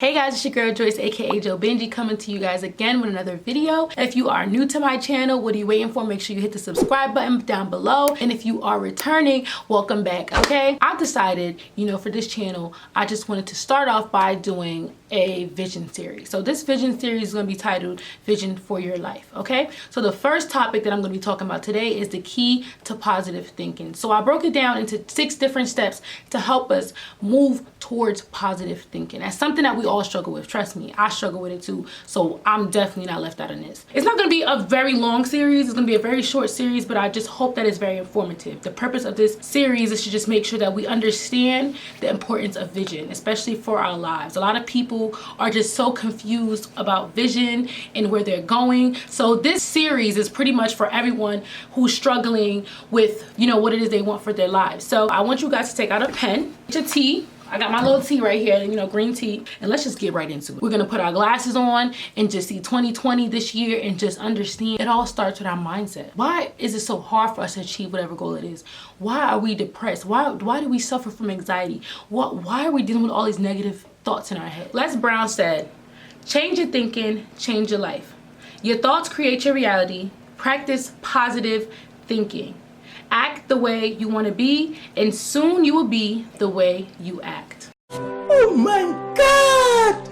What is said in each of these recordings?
Hey guys, it's your girl Joyce, aka Joe Benji, coming to you guys again with another video. If you are new to my channel, what are you waiting for? Make sure you hit the subscribe button down below. And if you are returning, welcome back, okay? I've decided, for this channel, I just wanted to start off by doing a vision series. So this vision series is going to be titled Vision for Your Life, okay? So the first topic that I'm going to be talking about today is the key to positive thinking. So I broke it down into 6 different steps to help us move towards positive thinking. That's something that we all struggle with. Trust me, I struggle with it too. So I'm definitely not left out in this. It's not going to be a very long series. It's going to be a very short series, but I just hope that it's very informative. The purpose of this series is to just make sure that we understand the importance of vision, especially for our lives. A lot of people are just so confused about vision and where they're going. So this series is pretty much for everyone who's struggling with, what it is they want for their lives. So I want you guys to take out a pen, get your tea. I got my little tea right here, green tea, and let's just get right into it. We're gonna put our glasses on and just see 2020 this year and just understand it all starts with our mindset. Why is it so hard for us to achieve whatever goal it is? Why are we depressed? Why do we suffer from anxiety? Why are we dealing with all these negative thoughts in our head? Les Brown said, change your thinking, change your life. Your thoughts create your reality. Practice positive thinking. Act the way you want to be, and soon you will be the way you act. Oh my God!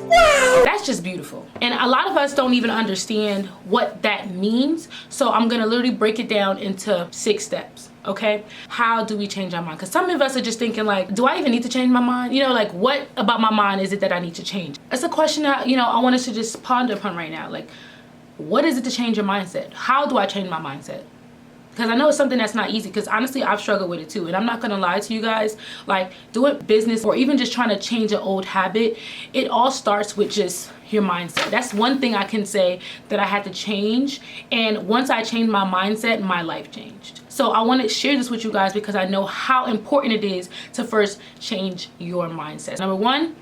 Wow! That's just beautiful. And a lot of us don't even understand what that means. So I'm going to literally break it down into 6 steps. Okay, how do we change our mind? Because some of us are just thinking like, do I even need to change my mind? Like, what about my mind is it that I need to change? That's a question that, I want us to just ponder upon right now. Like, what is it to change your mindset? How do I change my mindset? Because I know it's something that's not easy, because honestly, I've struggled with it too. And I'm not going to lie to you guys, like doing business or even just trying to change an old habit, it all starts with just your mindset. That's one thing I can say that I had to change. And once I changed my mindset, my life changed. So I want to share this with you guys because I know how important it is to first change your mindset. Number 1,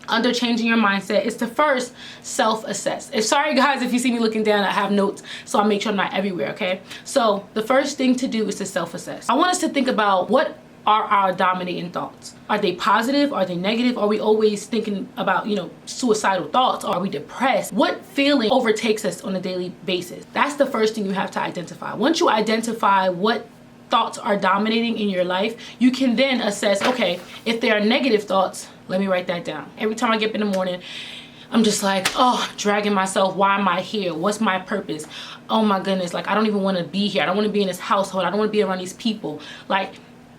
under changing your mindset is to first self-assess. Sorry guys if you see me looking down, I have notes, so I'll make sure I'm not everywhere, okay? So the first thing to do is to self-assess. I want us to think about, what are our dominating thoughts? Are they positive? Are they negative? Are we always thinking about, suicidal thoughts? Are we depressed? What feeling overtakes us on a daily basis? That's the first thing you have to identify. Once you identify what thoughts are dominating in your life, you can then assess, okay, if there are negative thoughts, let me write that down. Every time I get up in the morning, I'm just like, dragging myself. Why am I here? What's my purpose? Oh my goodness, like I don't even want to be here. I don't want to be in this household. I don't want to be around these people. Like,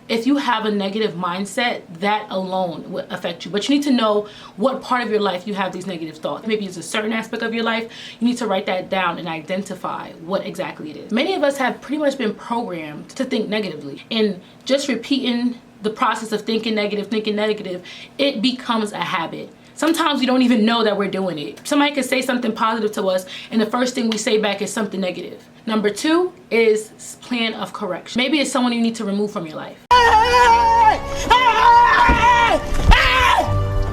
if you have a negative mindset, that alone will affect you. But you need to know what part of your life you have these negative thoughts. Maybe it's a certain aspect of your life. You need to write that down and identify what exactly it is. Many of us have pretty much been programmed to think negatively. And just repeating the process of thinking negative, it becomes a habit. Sometimes we don't even know that we're doing it. Somebody could say something positive to us, and the first thing we say back is something negative. Number 2 is plan of correction. Maybe it's someone you need to remove from your life.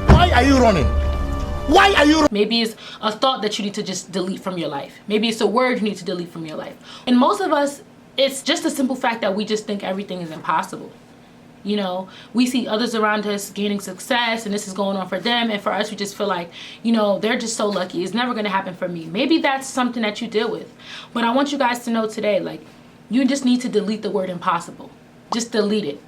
Why are you running? Why are you? Maybe it's a thought that you need to just delete from your life. Maybe it's a word you need to delete from your life. And most of us, it's just a simple fact that we just think everything is impossible. We see others around us gaining success and this is going on for them, and for us we just feel like, they're just so lucky. It's never going to happen for me. Maybe that's something that you deal with. But I want you guys to know today, like, you just need to delete the word impossible. Just delete it.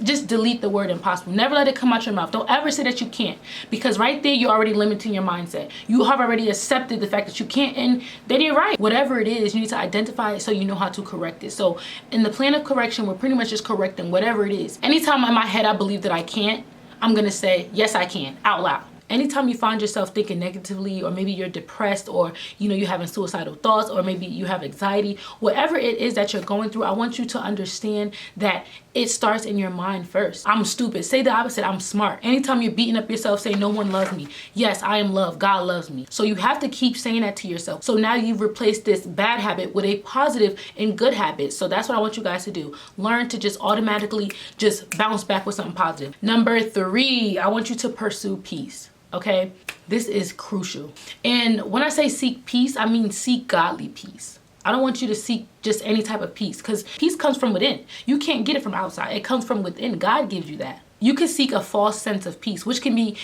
Just delete the word impossible. Never let it come out your mouth. Don't ever say that you can't, because right there you're already limiting your mindset. You have already accepted the fact that you can't, and then you're right. Whatever it is, you need to identify it so you know how to correct it. So in the plan of correction, we're pretty much just correcting whatever it is. Anytime in my head I believe that I can't, I'm gonna say, yes I can, out loud. Anytime you find yourself thinking negatively, or maybe you're depressed, or you're having suicidal thoughts, or maybe you have anxiety, whatever it is that you're going through, I want you to understand that it starts in your mind first. I'm stupid. Say the opposite. I'm smart. Anytime you're beating up yourself, say no one loves me. Yes, I am loved. God loves me. So you have to keep saying that to yourself. So now you've replaced this bad habit with a positive and good habit. So that's what I want you guys to do. Learn to just automatically just bounce back with something positive. Number 3, I want you to pursue peace. Okay, this is crucial. And when I say seek peace, I mean seek godly peace. I don't want you to seek just any type of peace, because peace comes from within. You can't get it from outside. It comes from within. God gives you that. You can seek a false sense of peace, which can be,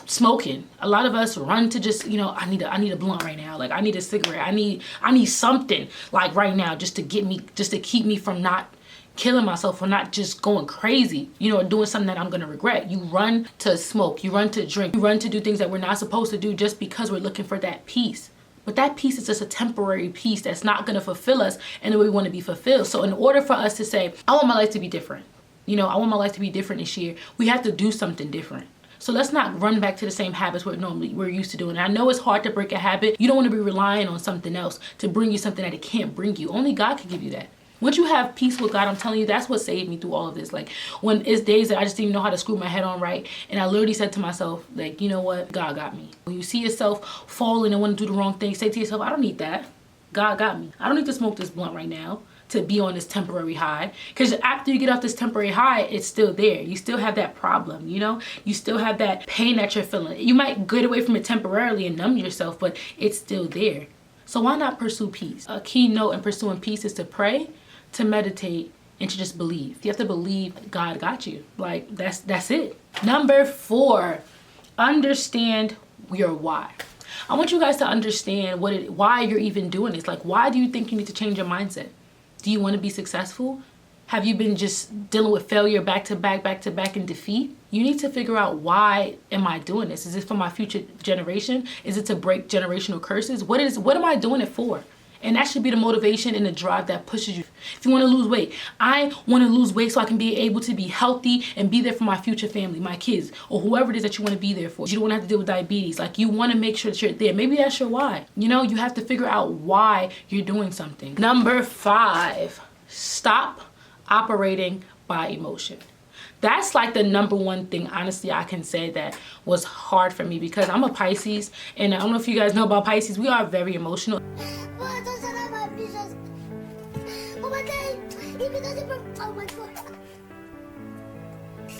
smoking. A lot of us run to just, I need a blunt right now. Like I need a cigarette. I need something like right now just to keep me from not killing myself or not just going crazy, or doing something that I'm gonna regret. You run to smoke, you run to drink, you run to do things that we're not supposed to do just because we're looking for that peace. But that peace is just a temporary peace that's not gonna fulfill us in the way we wanna be fulfilled. So in order for us to say, I want my life to be different, I want my life to be different this year, we have to do something different. So let's not run back to the same habits we're used to doing. And I know it's hard to break a habit. You don't want to be relying on something else to bring you something that it can't bring you. Only God can give you that. Once you have peace with God, I'm telling you, that's what saved me through all of this. Like when it's days that I just didn't even know how to screw my head on right. And I literally said to myself, like, you know what? God got me. When you see yourself falling and want to do the wrong thing, say to yourself, I don't need that. God got me. I don't need to smoke this blunt right now to be on this temporary high, because after you get off this temporary high, it's still there. You still have that problem, you still have that pain that you're feeling. You might get away from it temporarily and numb yourself, but it's still there. So why not pursue peace? A key note in pursuing peace is to pray, to meditate, and to just believe. You have to believe God got you. Like that's it. Number 4, understand your why. I want you guys to understand why you're even doing this. Like, why do you think you need to change your mindset? Do you want to be successful? Have you been just dealing with failure back to back and defeat? You need to figure out, why am I doing this? Is it for my future generation? Is it to break generational curses? What am I doing it for? And that should be the motivation and the drive that pushes you. If you want to lose weight, I want to lose weight so I can be able to be healthy and be there for my future family, my kids, or whoever it is that you want to be there for. You don't want to have to deal with diabetes. Like, you want to make sure that you're there. Maybe that's your why. You have to figure out why you're doing something. Number 5, stop operating by emotion. That's like the number one thing, honestly, I can say that was hard for me, because I'm a Pisces, and I don't know if you guys know about Pisces. We are very emotional.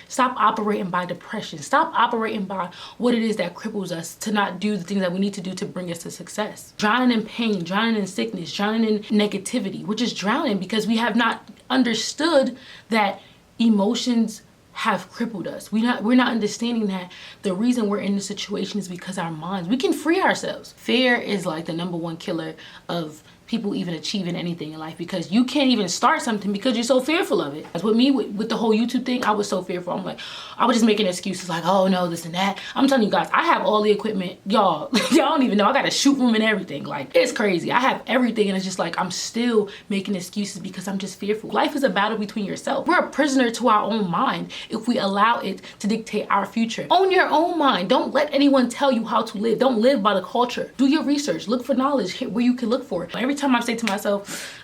Stop operating by depression. Stop operating by what it is that cripples us to not do the things that we need to do to bring us to success. Drowning in pain, drowning in sickness, drowning in negativity. We're just drowning because we have not understood that emotions have crippled us. We're not understanding that the reason we're in this situation is because our minds, we can free ourselves. Fear is like the number one killer of people even achieving anything in life, because you can't even start something because you're so fearful of it. As with me, with the whole YouTube thing, I was so fearful. I was just making excuses like, oh no, this and that. I'm telling you guys, I have all the equipment. Y'all don't even know. I got a shoot room and everything. Like, it's crazy. I have everything, and it's just like, I'm still making excuses because I'm just fearful. Life is a battle between yourself. We're a prisoner to our own mind if we allow it to dictate our future. Own your own mind. Don't let anyone tell you how to live. Don't live by the culture. Do your research. Look for knowledge where you can look for it. Every time I say to myself,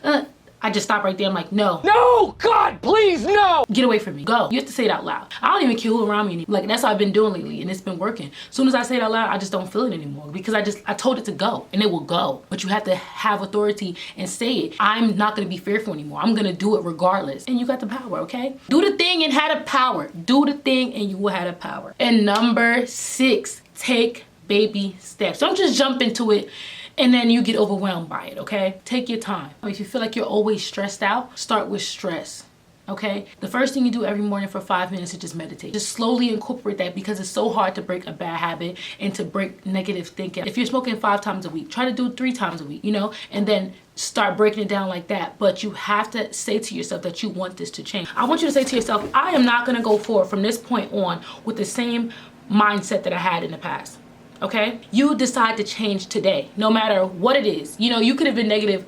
I just stop right there. I'm like, no. No, God, please, no. Get away from me. Go. You have to say it out loud. I don't even care who around me anymore. Like, that's what I've been doing lately, and it's been working. As soon as I say it out loud, I just don't feel it anymore, because I told it to go, and it will go. But you have to have authority and say it. I'm not going to be fearful anymore. I'm going to do it regardless. And you got the power, okay? Do the thing and have the power. Do the thing and you will have the power. And number 6, take baby steps. Don't just jump into it and then you get overwhelmed by it, okay? Take your time. If you feel like you're always stressed out, start with stress, okay? The first thing you do every morning for 5 minutes is just meditate. Just slowly incorporate that, because it's so hard to break a bad habit and to break negative thinking. If you're smoking 5 times a week, try to do it 3 times a week, and then start breaking it down like that. But you have to say to yourself that you want this to change. I want you to say to yourself, I am not gonna go forward from this point on with the same mindset that I had in the past. Okay, you decide to change today, no matter what it is. You could have been negative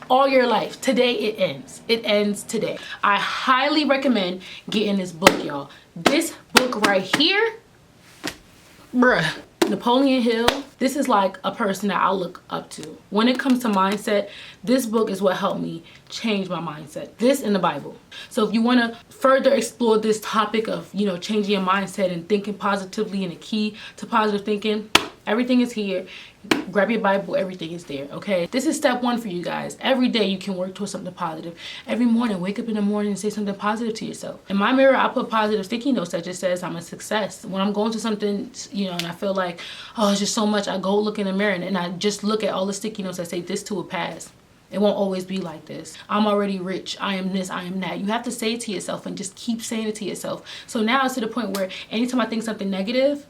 all your life. Today it ends. It ends today. I highly recommend getting this book, y'all. This book right here, bruh. Napoleon Hill. This is like a person that I look up to. When it comes to mindset, this book is what helped me change my mindset. This and the Bible. So if you want to further explore this topic of, changing your mindset and thinking positively and the key to positive thinking, everything is here. Grab your Bible, everything is there, okay? This is step 1 for you guys. Every day you can work towards something positive. Every morning, wake up in the morning and say something positive to yourself. In my mirror, I put positive sticky notes that just says I'm a success. When I'm going to something, and I feel like, oh, it's just so much, I go look in the mirror and I just look at all the sticky notes that say this too will pass. It won't always be like this. I'm already rich. I am this, I am that. You have to say it to yourself and just keep saying it to yourself. So now it's to the point where anytime I think something negative,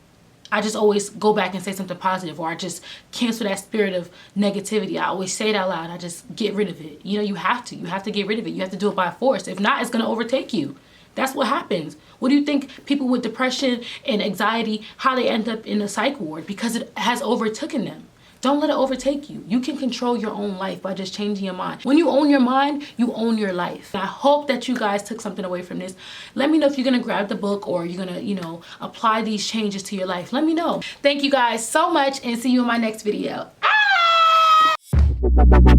I just always go back and say something positive, or I just cancel that spirit of negativity. I always say it out loud. I just get rid of it. You know, you have to get rid of it. You have to do it by force. If not, it's going to overtake you. That's what happens. What do you think people with depression and anxiety, how they end up in a psych ward? Because it has overtaken them. Don't let it overtake you. You can control your own life by just changing your mind. When you own your mind, you own your life. I hope that you guys took something away from this. Let me know if you're gonna grab the book or you're gonna, you know, apply these changes to your life. Let me know. Thank you guys so much and see you in my next video. Ah!